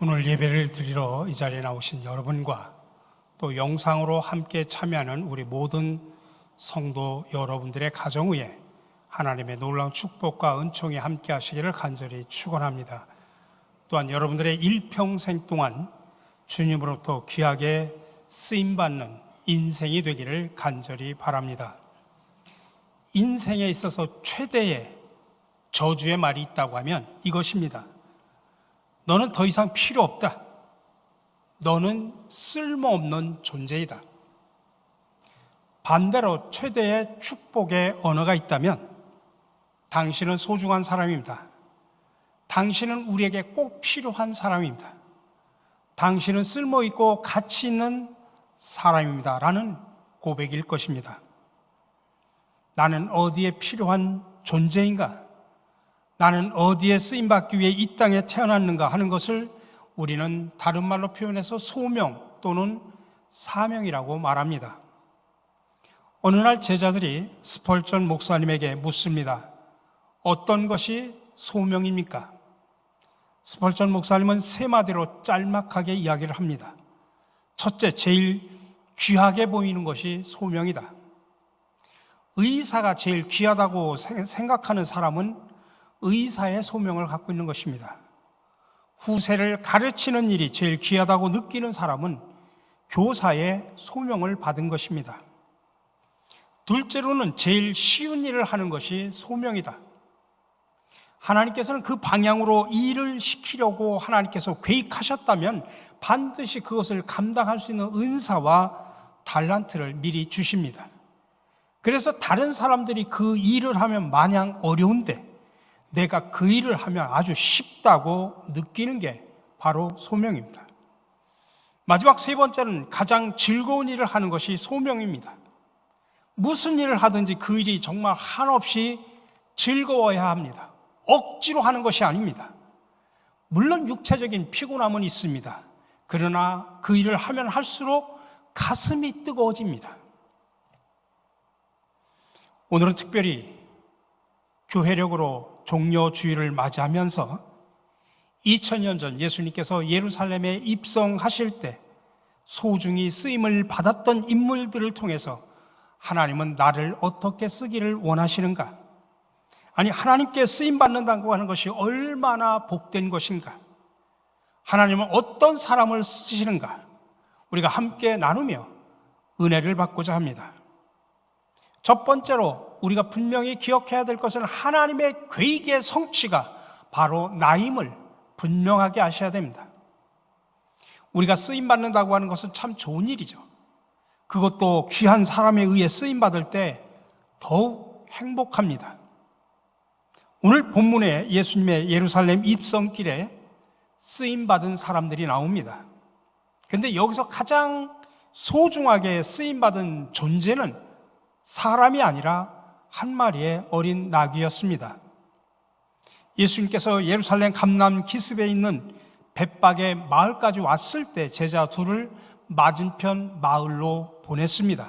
오늘 예배를 드리러 이 자리에 나오신 여러분과 또 영상으로 함께 참여하는 우리 모든 성도 여러분들의 가정 위에 하나님의 놀라운 축복과 은총이 함께 하시기를 간절히 축원합니다. 또한 여러분들의 일평생 동안 주님으로부터 귀하게 쓰임받는 인생이 되기를 간절히 바랍니다. 인생에 있어서 최대의 저주의 말이 있다고 하면 이것입니다. 너는 더 이상 필요 없다. 너는 쓸모없는 존재이다. 반대로 최대의 축복의 언어가 있다면 당신은 소중한 사람입니다. 당신은 우리에게 꼭 필요한 사람입니다. 당신은 쓸모있고 가치 있는 사람입니다. 라는 고백일 것입니다. 나는 어디에 필요한 존재인가? 나는 어디에 쓰임받기 위해 이 땅에 태어났는가 하는 것을 우리는 다른 말로 표현해서 소명 또는 사명이라고 말합니다. 어느 날 제자들이 스펄전 목사님에게 묻습니다. 어떤 것이 소명입니까? 스펄전 목사님은 세 마디로 짤막하게 이야기를 합니다. 첫째, 제일 귀하게 보이는 것이 소명이다. 의사가 제일 귀하다고 생각하는 사람은 의사의 소명을 갖고 있는 것입니다. 후세를 가르치는 일이 제일 귀하다고 느끼는 사람은 교사의 소명을 받은 것입니다. 둘째로는 제일 쉬운 일을 하는 것이 소명이다. 하나님께서는 그 방향으로 일을 시키려고 하나님께서 계획하셨다면 반드시 그것을 감당할 수 있는 은사와 달란트를 미리 주십니다. 그래서 다른 사람들이 그 일을 하면 마냥 어려운데 내가 그 일을 하면 아주 쉽다고 느끼는 게 바로 소명입니다. 마지막 세 번째는 가장 즐거운 일을 하는 것이 소명입니다. 무슨 일을 하든지 그 일이 정말 한없이 즐거워야 합니다. 억지로 하는 것이 아닙니다. 물론 육체적인 피곤함은 있습니다. 그러나 그 일을 하면 할수록 가슴이 뜨거워집니다. 오늘은 특별히 교회력으로 종려주일을 맞이하면서 2000년 전 예수님께서 예루살렘에 입성하실 때 소중히 쓰임을 받았던 인물들을 통해서 하나님은 나를 어떻게 쓰기를 원하시는가? 아니, 하나님께 쓰임받는다고 하는 것이 얼마나 복된 것인가? 하나님은 어떤 사람을 쓰시는가? 우리가 함께 나누며 은혜를 받고자 합니다. 첫 번째로 우리가 분명히 기억해야 될 것은 하나님의 계획의 성취가 바로 나임을 분명하게 아셔야 됩니다. 우리가 쓰임받는다고 하는 것은 참 좋은 일이죠. 그것도 귀한 사람에 의해 쓰임받을 때 더욱 행복합니다. 오늘 본문에 예수님의 예루살렘 입성길에 쓰임받은 사람들이 나옵니다. 그런데 여기서 가장 소중하게 쓰임받은 존재는 사람이 아니라 한 마리의 어린 나귀였습니다. 예수님께서 예루살렘 감람 기슭에 있는 벳박의 마을까지 왔을 때 제자 둘을 맞은편 마을로 보냈습니다.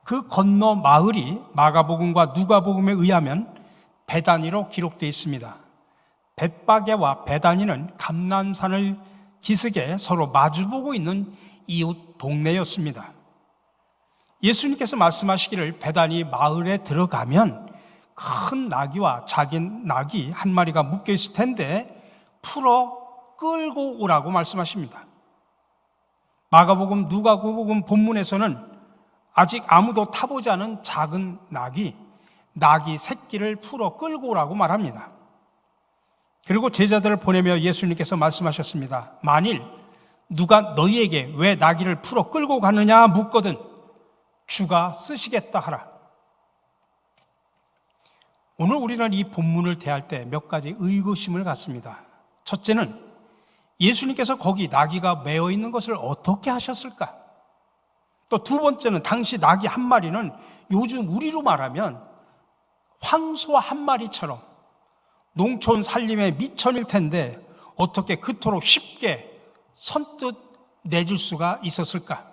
그 건너 마을이 마가복음과 누가복음에 의하면 베다니로 기록되어 있습니다. 벳박에와 베다니는 감람산을 기슭에 서로 마주보고 있는 이웃 동네였습니다. 예수님께서 말씀하시기를 베다니 마을에 들어가면 큰 나귀와 작은 나귀 한 마리가 묶여 있을 텐데 풀어 끌고 오라고 말씀하십니다. 마가복음, 누가복음 본문에서는 아직 아무도 타보지 않은 작은 나귀 새끼를 풀어 끌고 오라고 말합니다. 그리고 제자들을 보내며 예수님께서 말씀하셨습니다. 만일 누가 너희에게 왜 나귀를 풀어 끌고 가느냐 묻거든 주가 쓰시겠다 하라. 오늘 우리는 이 본문을 대할 때 몇 가지 의구심을 갖습니다. 첫째는 예수님께서 거기 나귀가 매어 있는 것을 어떻게 하셨을까? 또 두 번째는 당시 나귀 한 마리는 요즘 우리로 말하면 황소 한 마리처럼 농촌 살림의 미천일 텐데 어떻게 그토록 쉽게 선뜻 내줄 수가 있었을까?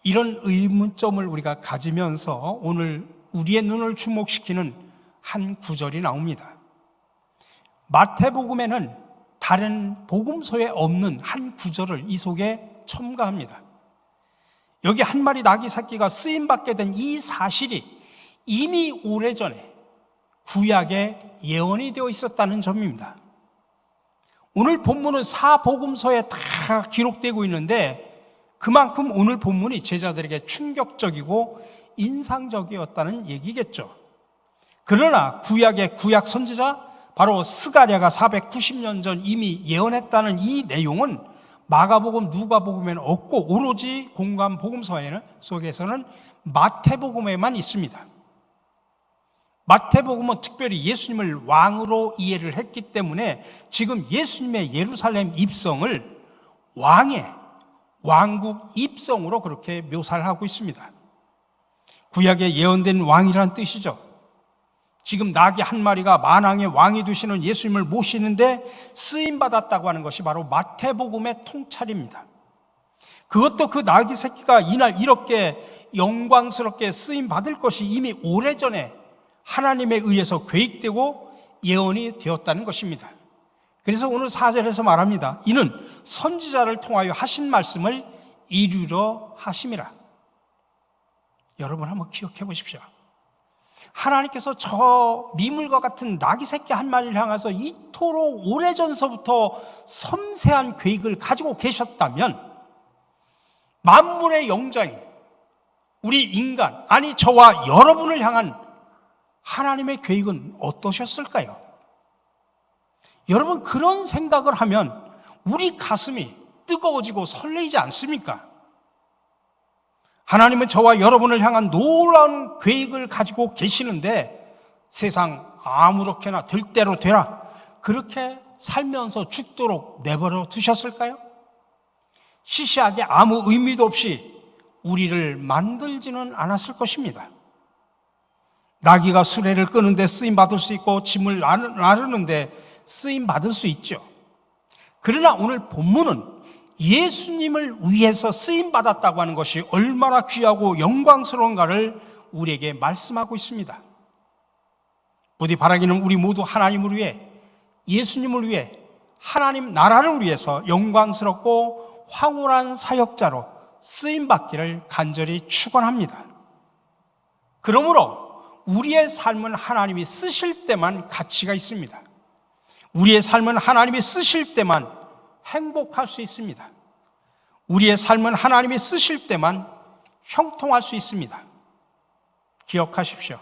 이런 의문점을 우리가 가지면서 오늘 우리의 눈을 주목시키는 한 구절이 나옵니다. 마태복음에는 다른 복음서에 없는 한 구절을 이 속에 첨가합니다. 여기 한 마리 나귀 새끼가 쓰임받게 된 이 사실이 이미 오래전에 구약에 예언이 되어 있었다는 점입니다. 오늘 본문은 사복음서에 다 기록되고 있는데 그만큼 오늘 본문이 제자들에게 충격적이고 인상적이었다는 얘기겠죠. 그러나 구약의 구약 선지자 바로 스가랴가 490년 전 이미 예언했다는 이 내용은 마가복음, 누가복음에는 없고 오로지 공관 복음서 속에서는 마태복음에만 있습니다. 마태복음은 특별히 예수님을 왕으로 이해를 했기 때문에 지금 예수님의 예루살렘 입성을 왕의 왕국 입성으로 그렇게 묘사를 하고 있습니다. 구약에 예언된 왕이란 뜻이죠. 지금 나귀 한 마리가 만왕의 왕이 되시는 예수님을 모시는데 쓰임받았다고 하는 것이 바로 마태복음의 통찰입니다. 그것도 그 나귀 새끼가 이날 이렇게 영광스럽게 쓰임받을 것이 이미 오래전에 하나님에 의해서 계획되고 예언이 되었다는 것입니다. 그래서 오늘 4절에서 말합니다. 이는 선지자를 통하여 하신 말씀을 이루려 하심이라. 여러분 한번 기억해 보십시오. 하나님께서 저 미물과 같은 나귀 새끼 한 마리를 향해서 이토록 오래전서부터 섬세한 계획을 가지고 계셨다면 만물의 영장인 우리 인간, 아니 저와 여러분을 향한 하나님의 계획은 어떠셨을까요? 여러분 그런 생각을 하면 우리 가슴이 뜨거워지고 설레이지 않습니까? 하나님은 저와 여러분을 향한 놀라운 계획을 가지고 계시는데 세상 아무렇게나 될 대로 되라 그렇게 살면서 죽도록 내버려 두셨을까요? 시시하게 아무 의미도 없이 우리를 만들지는 않았을 것입니다. 나귀가 수레를 끄는데 쓰임받을 수 있고 짐을 나르는데 쓰임받을 수 있죠. 그러나 오늘 본문은 예수님을 위해서 쓰임받았다고 하는 것이 얼마나 귀하고 영광스러운가를 우리에게 말씀하고 있습니다. 부디 바라기는 우리 모두 하나님을 위해, 예수님을 위해, 하나님 나라를 위해서 영광스럽고 황홀한 사역자로 쓰임받기를 간절히 축원합니다. 그러므로 우리의 삶은 하나님이 쓰실 때만 가치가 있습니다. 우리의 삶은 하나님이 쓰실 때만 행복할 수 있습니다. 우리의 삶은 하나님이 쓰실 때만 형통할 수 있습니다. 기억하십시오.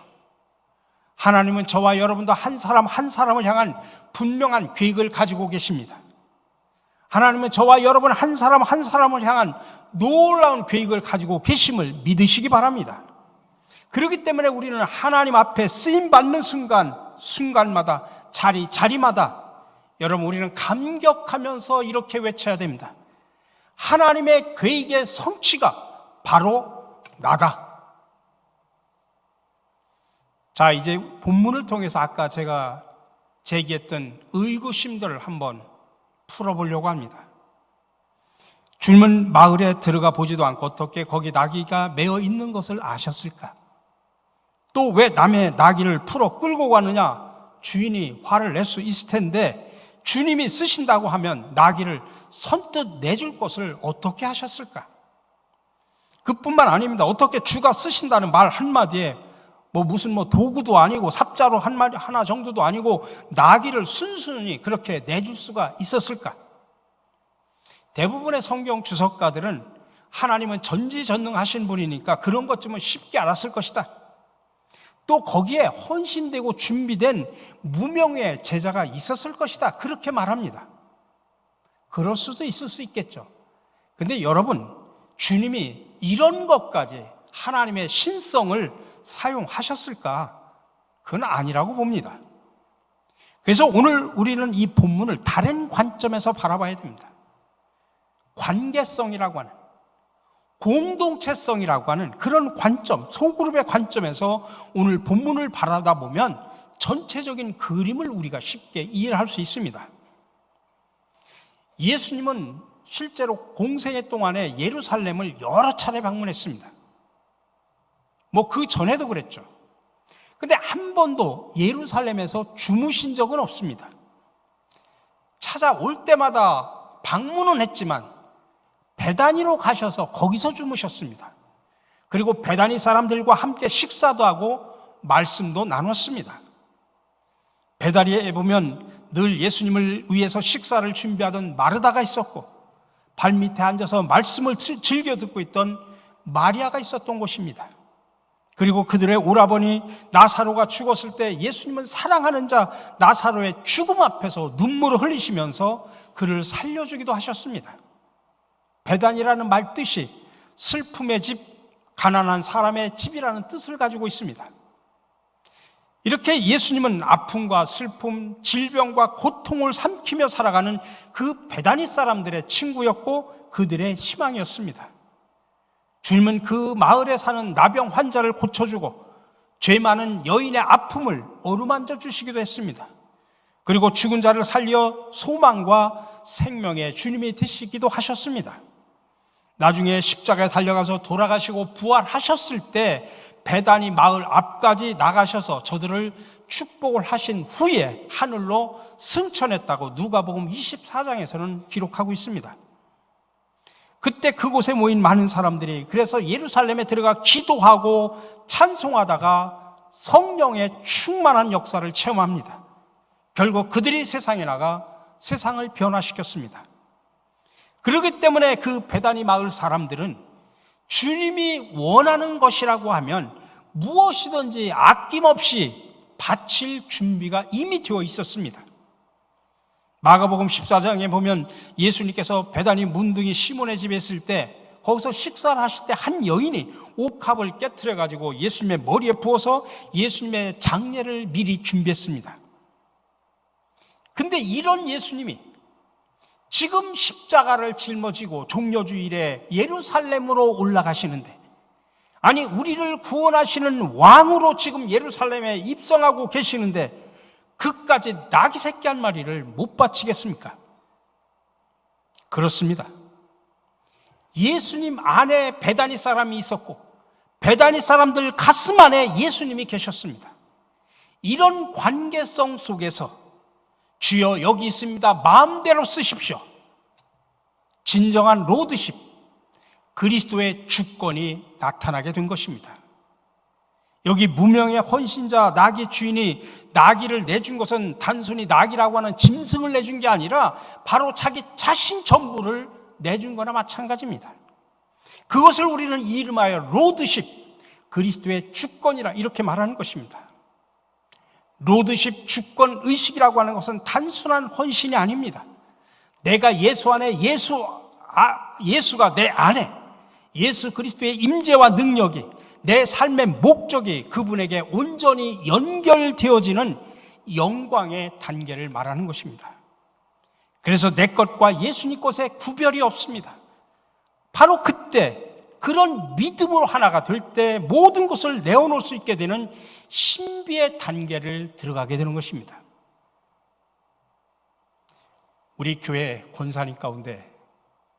하나님은 저와 여러분도 한 사람 한 사람을 향한 분명한 계획을 가지고 계십니다. 하나님은 저와 여러분 한 사람 한 사람을 향한 놀라운 계획을 가지고 계심을 믿으시기 바랍니다. 그렇기 때문에 우리는 하나님 앞에 쓰임받는 순간마다 자리마다 여러분 우리는 감격하면서 이렇게 외쳐야 됩니다. 하나님의 계획의 성취가 바로 나다. 자, 이제 본문을 통해서 아까 제가 제기했던 의구심들을 한번 풀어보려고 합니다. 주님은 마을에 들어가 보지도 않고 어떻게 거기 나귀가 매어 있는 것을 아셨을까? 또 왜 남의 나귀를 풀어 끌고 가느냐? 주인이 화를 낼 수 있을 텐데 주님이 쓰신다고 하면 나귀를 선뜻 내줄 것을 어떻게 하셨을까? 그뿐만 아닙니다. 어떻게 주가 쓰신다는 말 한마디에 무슨 도구도 아니고 삽자루 하나 정도도 아니고 나귀를 순순히 그렇게 내줄 수가 있었을까? 대부분의 성경 주석가들은 하나님은 전지전능하신 분이니까 그런 것쯤은 쉽게 알았을 것이다. 또 거기에 헌신되고 준비된 무명의 제자가 있었을 것이다. 그렇게 말합니다. 그럴 수도 있을 수 있겠죠. 근데 여러분, 주님이 이런 것까지 하나님의 신성을 사용하셨을까? 그건 아니라고 봅니다. 그래서 오늘 우리는 이 본문을 다른 관점에서 바라봐야 됩니다. 관계성이라고 하는, 공동체성이라고 하는 그런 관점, 소그룹의 관점에서 오늘 본문을 바라다 보면 전체적인 그림을 우리가 쉽게 이해할 수 있습니다. 예수님은 실제로 공생애 동안에 예루살렘을 여러 차례 방문했습니다. 그 전에도 그랬죠. 근데 한 번도 예루살렘에서 주무신 적은 없습니다. 찾아올 때마다 방문은 했지만 베다니로 가셔서 거기서 주무셨습니다. 그리고 베다니 사람들과 함께 식사도 하고 말씀도 나눴습니다. 베다니에 보면 늘 예수님을 위해서 식사를 준비하던 마르다가 있었고, 발밑에 앉아서 말씀을 즐겨 듣고 있던 마리아가 있었던 곳입니다. 그리고 그들의 오라버니 나사로가 죽었을 때 예수님은 사랑하는 자 나사로의 죽음 앞에서 눈물을 흘리시면서 그를 살려주기도 하셨습니다. 베단이라는 말 뜻이 슬픔의 집, 가난한 사람의 집이라는 뜻을 가지고 있습니다. 이렇게 예수님은 아픔과 슬픔, 질병과 고통을 삼키며 살아가는 그 베다니 사람들의 친구였고 그들의 희망이었습니다. 주님은 그 마을에 사는 나병 환자를 고쳐주고 죄 많은 여인의 아픔을 어루만져 주시기도 했습니다. 그리고 죽은 자를 살려 소망과 생명의 주님이 되시기도 하셨습니다. 나중에 십자가에 달려가서 돌아가시고 부활하셨을 때 베다니 마을 앞까지 나가셔서 저들을 축복을 하신 후에 하늘로 승천했다고 누가복음 24장에서는 기록하고 있습니다. 그때 그곳에 모인 많은 사람들이 그래서 예루살렘에 들어가 기도하고 찬송하다가 성령의 충만한 역사를 체험합니다. 결국 그들이 세상에 나가 세상을 변화시켰습니다. 그렇기 때문에 그 베다니 마을 사람들은 주님이 원하는 것이라고 하면 무엇이든지 아낌없이 바칠 준비가 이미 되어 있었습니다. 마가복음 14장에 보면 예수님께서 베다니 문둥이 시몬의 집에 있을 때 거기서 식사를 하실 때 한 여인이 옥합을 깨트려 가지고 예수님의 머리에 부어서 예수님의 장례를 미리 준비했습니다. 근데 이런 예수님이 지금 십자가를 짊어지고 종려주일에 예루살렘으로 올라가시는데, 아니 우리를 구원하시는 왕으로 지금 예루살렘에 입성하고 계시는데 그까지 나귀 새끼 한 마리를 못 바치겠습니까? 그렇습니다. 예수님 안에 베다니 사람이 있었고 베다니 사람들 가슴 안에 예수님이 계셨습니다. 이런 관계성 속에서 주여 여기 있습니다, 마음대로 쓰십시오, 진정한 로드십, 그리스도의 주권이 나타나게 된 것입니다. 여기 무명의 헌신자 나귀 주인이 나귀를 내준 것은 단순히 나귀라고 하는 짐승을 내준 게 아니라 바로 자기 자신 전부를 내준 거나 마찬가지입니다. 그것을 우리는 이름하여 로드십, 그리스도의 주권이라 이렇게 말하는 것입니다. 로드십, 주권 의식이라고 하는 것은 단순한 헌신이 아닙니다. 내가 예수 안에 예수가 내 안에, 예수 그리스도의 임재와 능력이, 내 삶의 목적이 그분에게 온전히 연결되어지는 영광의 단계를 말하는 것입니다. 그래서 내 것과 예수님 것에 구별이 없습니다. 바로 그때 그런 믿음으로 하나가 될 때 모든 것을 내어놓을 수 있게 되는 신비의 단계를 들어가게 되는 것입니다. 우리 교회 권사님 가운데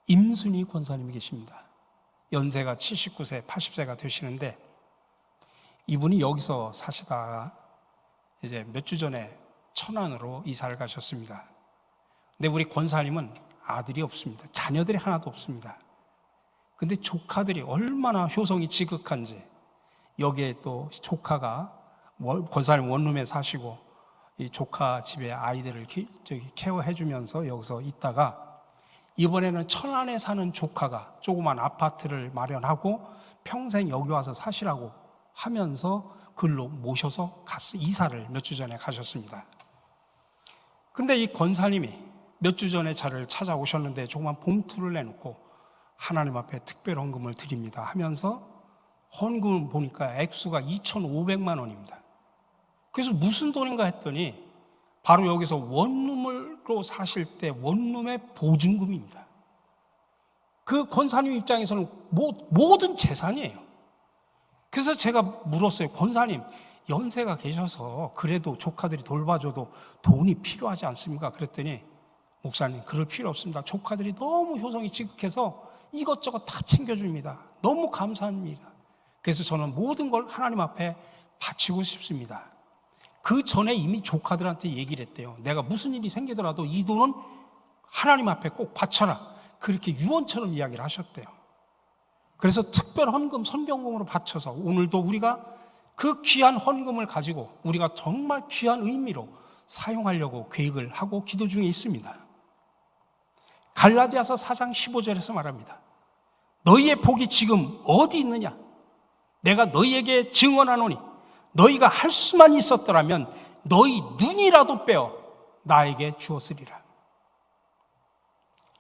임순희 권사님이 계십니다. 연세가 79세, 80세가 되시는데 이분이 여기서 사시다가 이제 몇 주 전에 천안으로 이사를 가셨습니다. 근데 우리 권사님은 아들이 없습니다. 자녀들이 하나도 없습니다. 근데 조카들이 얼마나 효성이 지극한지, 여기에 또 조카가 권사님 원룸에 사시고 이 조카 집에 아이들을 케어해 주면서 여기서 있다가 이번에는 천안에 사는 조카가 조그만 아파트를 마련하고 평생 여기 와서 사시라고 하면서 글로 모셔서 이사를 몇 주 전에 가셨습니다. 근데 이 권사님이 몇 주 전에 저를 찾아오셨는데 조그만 봉투를 내놓고 하나님 앞에 특별 헌금을 드립니다 하면서 헌금을 보니까 액수가 2,500만 원입니다. 그래서 무슨 돈인가 했더니 바로 여기서 원룸으로 사실 때 원룸의 보증금입니다. 그 권사님 입장에서는 모든 재산이에요. 그래서 제가 물었어요. 권사님, 연세가 계셔서 그래도 조카들이 돌봐줘도 돈이 필요하지 않습니까? 그랬더니 목사님, 그럴 필요 없습니다. 조카들이 너무 효성이 지극해서 이것저것 다 챙겨줍니다. 너무 감사합니다. 그래서 저는 모든 걸 하나님 앞에 바치고 싶습니다. 그 전에 이미 조카들한테 얘기를 했대요. 내가 무슨 일이 생기더라도 이 돈은 하나님 앞에 꼭 바쳐라. 그렇게 유언처럼 이야기를 하셨대요. 그래서 특별 헌금, 성경금으로 바쳐서 오늘도 우리가 그 귀한 헌금을 가지고 우리가 정말 귀한 의미로 사용하려고 계획을 하고 기도 중에 있습니다. 갈라디아서 4장 15절에서 말합니다. 너희의 복이 지금 어디 있느냐? 내가 너희에게 증언하노니 너희가 할 수만 있었더라면 너희 눈이라도 빼어 나에게 주었으리라.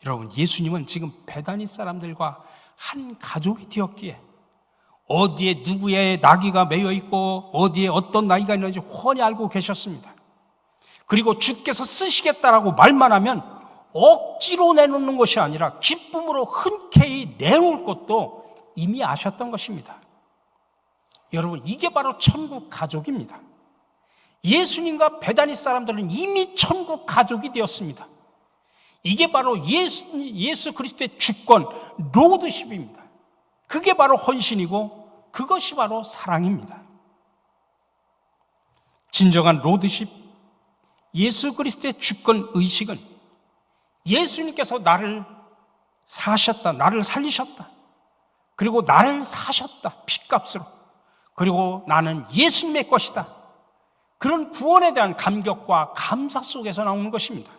여러분, 예수님은 지금 베다니 사람들과 한 가족이 되었기에 어디에 누구의 나귀가 매여 있고 어디에 어떤 나귀가 있는지 훤히 알고 계셨습니다. 그리고 주께서 쓰시겠다라고 말만 하면 억지로 내놓는 것이 아니라 기쁨으로 흔쾌히 내놓을 것도 이미 아셨던 것입니다. 여러분, 이게 바로 천국 가족입니다. 예수님과 베다니 사람들은 이미 천국 가족이 되었습니다. 이게 바로 예수 그리스도의 주권, 로드십입니다. 그게 바로 헌신이고 그것이 바로 사랑입니다. 진정한 로드십, 예수 그리스도의 주권 의식은 예수님께서 나를 사셨다, 나를 살리셨다, 그리고 나를 사셨다, 핏값으로. 그리고 나는 예수님의 것이다. 그런 구원에 대한 감격과 감사 속에서 나오는 것입니다.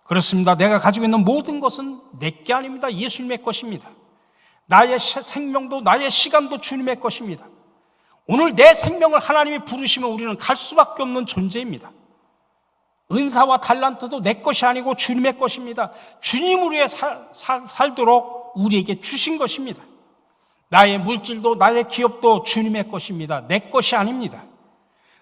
그렇습니다. 내가 가지고 있는 모든 것은 내게 아닙니다. 예수님의 것입니다. 나의 생명도 나의 시간도 주님의 것입니다. 오늘 내 생명을 하나님이 부르시면 우리는 갈 수밖에 없는 존재입니다. 은사와 달란트도 내 것이 아니고 주님의 것입니다. 주님을 위해 살도록 우리에게 주신 것입니다. 나의 물질도 나의 기업도 주님의 것입니다. 내 것이 아닙니다.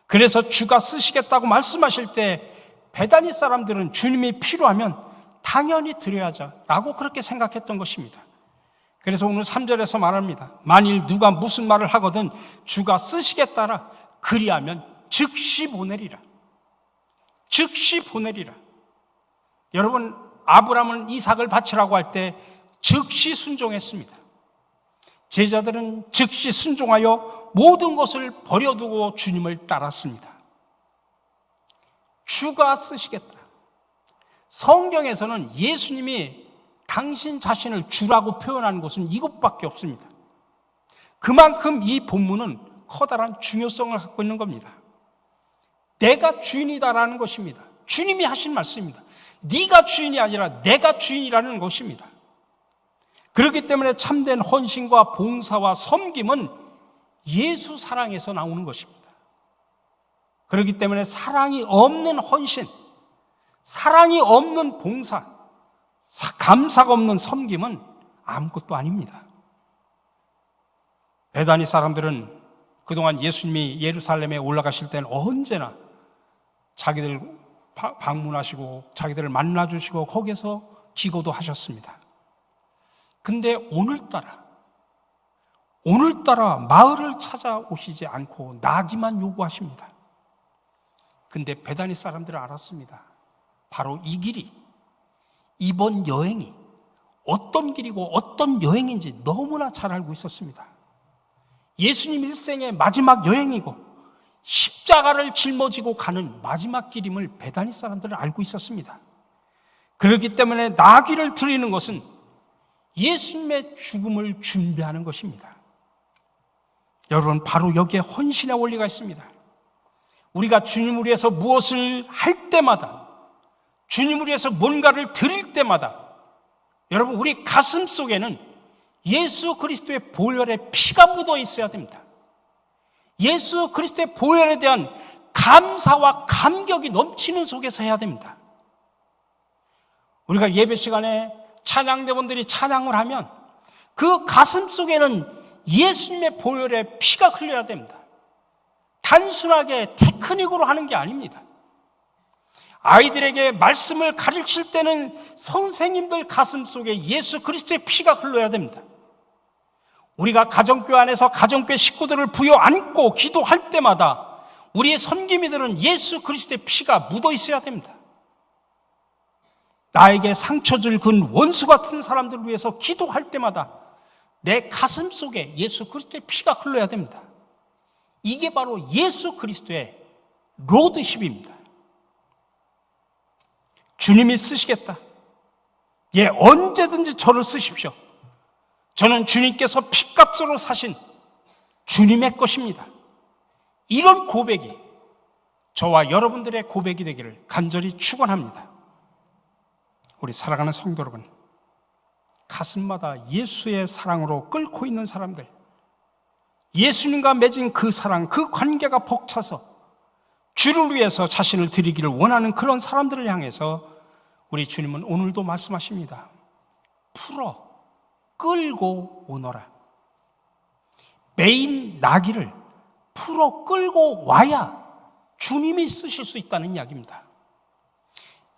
그래서 주가 쓰시겠다고 말씀하실 때 베다니 사람들은 주님이 필요하면 당연히 드려야죠라고 그렇게 생각했던 것입니다. 그래서 오늘 3절에서 말합니다. 만일 누가 무슨 말을 하거든 주가 쓰시겠다라 그리하면 즉시 보내리라. 즉시 보내리라. 여러분, 아브라함은 이삭을 바치라고 할 때 즉시 순종했습니다. 제자들은 즉시 순종하여 모든 것을 버려두고 주님을 따랐습니다. 주가 쓰시겠다. 성경에서는 예수님이 당신 자신을 주라고 표현하는 것은 이것밖에 없습니다. 그만큼 이 본문은 커다란 중요성을 갖고 있는 겁니다. 내가 주인이다라는 것입니다. 주님이 하신 말씀입니다. 네가 주인이 아니라 내가 주인이라는 것입니다. 그렇기 때문에 참된 헌신과 봉사와 섬김은 예수 사랑에서 나오는 것입니다. 그렇기 때문에 사랑이 없는 헌신, 사랑이 없는 봉사, 감사가 없는 섬김은 아무것도 아닙니다. 베다니 사람들은 그동안 예수님이 예루살렘에 올라가실 때는 언제나 자기들 방문하시고 자기들을 만나주시고 거기서 기도도 하셨습니다. 근데 오늘따라 마을을 찾아오시지 않고 나기만 요구하십니다. 근데 베다니 사람들은 알았습니다. 바로 이 길이, 이번 여행이 어떤 길이고 어떤 여행인지 너무나 잘 알고 있었습니다. 예수님 일생의 마지막 여행이고 십자가를 짊어지고 가는 마지막 길임을 베다니 사람들은 알고 있었습니다. 그렇기 때문에 나귀를 드리는 것은 예수님의 죽음을 준비하는 것입니다. 여러분, 바로 여기에 헌신의 원리가 있습니다. 우리가 주님을 위해서 무엇을 할 때마다, 주님을 위해서 뭔가를 드릴 때마다 여러분, 우리 가슴 속에는 예수 그리스도의 보혈의 피가 묻어 있어야 됩니다. 예수 그리스도의 보혈에 대한 감사와 감격이 넘치는 속에서 해야 됩니다. 우리가 예배 시간에 찬양대원들이 찬양을 하면 그 가슴 속에는 예수님의 보혈의 피가 흘러야 됩니다. 단순하게 테크닉으로 하는 게 아닙니다. 아이들에게 말씀을 가르칠 때는 선생님들 가슴 속에 예수 그리스도의 피가 흘러야 됩니다. 우리가 가정교회 안에서 가정교회 식구들을 부여 안고 기도할 때마다 우리의 섬김이들은 예수 그리스도의 피가 묻어 있어야 됩니다. 나에게 상처 줄 그 원수 같은 사람들을 위해서 기도할 때마다 내 가슴 속에 예수 그리스도의 피가 흘러야 됩니다. 이게 바로 예수 그리스도의 로드십입니다. 주님이 쓰시겠다. 예, 언제든지 저를 쓰십시오. 저는 주님께서 핏값으로 사신 주님의 것입니다. 이런 고백이 저와 여러분들의 고백이 되기를 간절히 축원합니다. 우리 사랑하는 성도 여러분, 가슴마다 예수의 사랑으로 끓고 있는 사람들, 예수님과 맺은 그 사랑, 그 관계가 벅차서 주를 위해서 자신을 드리기를 원하는 그런 사람들을 향해서 우리 주님은 오늘도 말씀하십니다. 풀어 끌고 오너라. 메인 나귀를 풀어 끌고 와야 주님이 쓰실 수 있다는 이야기입니다.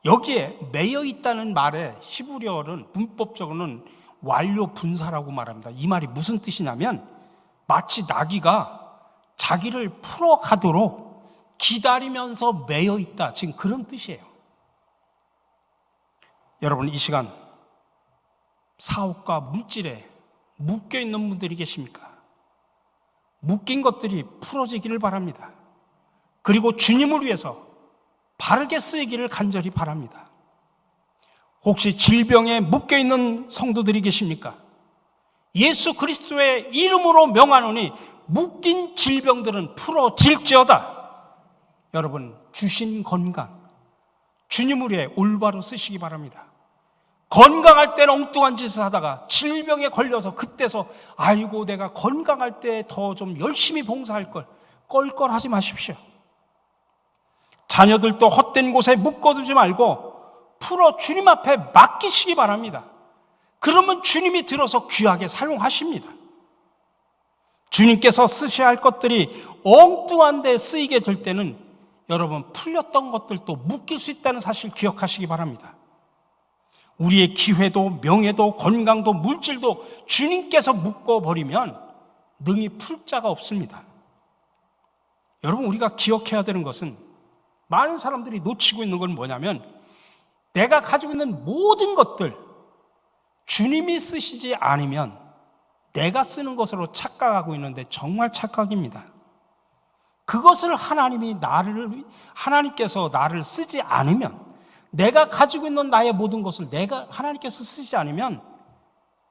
여기에 매여 있다는 말의 히브리어는 문법적으로는 완료 분사라고 말합니다. 이 말이 무슨 뜻이냐면 마치 나귀가 자기를 풀어가도록 기다리면서 매여 있다, 지금 그런 뜻이에요. 여러분, 이 시간 사업과 물질에 묶여 있는 분들이 계십니까? 묶인 것들이 풀어지기를 바랍니다. 그리고 주님을 위해서 바르게 쓰이기를 간절히 바랍니다. 혹시 질병에 묶여 있는 성도들이 계십니까? 예수 그리스도의 이름으로 명하노니 묶인 질병들은 풀어질지어다. 여러분, 주신 건강 주님을 위해 올바로 쓰시기 바랍니다. 건강할 때는 엉뚱한 짓을 하다가 질병에 걸려서 그때서 아이고 내가 건강할 때 더 좀 열심히 봉사할 걸, 껄껄하지 마십시오. 자녀들도 헛된 곳에 묶어두지 말고 풀어 주님 앞에 맡기시기 바랍니다. 그러면 주님이 들어서 귀하게 사용하십니다. 주님께서 쓰셔야 할 것들이 엉뚱한 데 쓰이게 될 때는 여러분, 풀렸던 것들도 묶일 수 있다는 사실 기억하시기 바랍니다. 우리의 기회도 명예도 건강도 물질도 주님께서 묶어버리면 능히 풀 자가 없습니다. 여러분, 우리가 기억해야 되는 것은 많은 사람들이 놓치고 있는 건 뭐냐면 내가 가지고 있는 모든 것들 주님이 쓰시지 않으면 내가 쓰는 것으로 착각하고 있는데 정말 착각입니다. 그것을 하나님께서 나를 쓰지 않으면, 내가 가지고 있는 나의 모든 것을 하나님께서 쓰지 않으면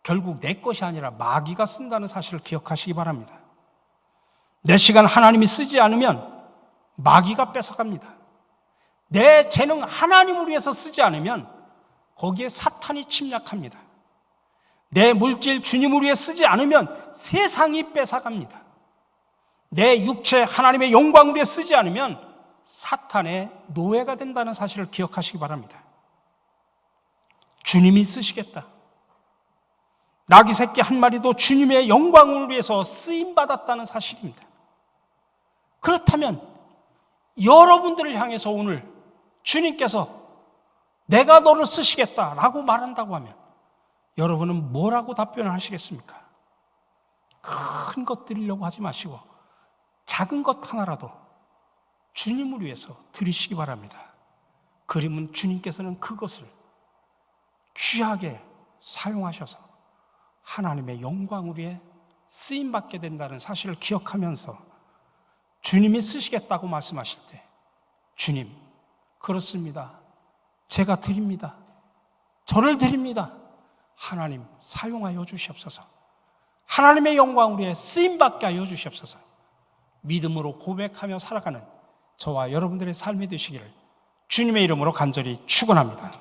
결국 내 것이 아니라 마귀가 쓴다는 사실을 기억하시기 바랍니다. 내 시간 하나님이 쓰지 않으면 마귀가 뺏어갑니다. 내 재능 하나님을 위해서 쓰지 않으면 거기에 사탄이 침략합니다. 내 물질 주님을 위해 쓰지 않으면 세상이 뺏어갑니다. 내 육체 하나님의 영광을 위해 쓰지 않으면 사탄의 노예가 된다는 사실을 기억하시기 바랍니다. 주님이 쓰시겠다. 나귀 새끼 한 마리도 주님의 영광을 위해서 쓰임받았다는 사실입니다. 그렇다면 여러분들을 향해서 오늘 주님께서 내가 너를 쓰시겠다라고 말한다고 하면 여러분은 뭐라고 답변을 하시겠습니까? 큰 것 드리려고 하지 마시고 작은 것 하나라도 주님을 위해서 드리시기 바랍니다. 그러면 주님께서는 그것을 귀하게 사용하셔서 하나님의 영광을 위해 쓰임받게 된다는 사실을 기억하면서 주님이 쓰시겠다고 말씀하실 때 주님, 그렇습니다. 제가 드립니다. 저를 드립니다. 하나님 사용하여 주시옵소서. 하나님의 영광을 위해 쓰임받게 하여 주시옵소서. 믿음으로 고백하며 살아가는 저와 여러분들의 삶이 되시기를 주님의 이름으로 간절히 축원합니다.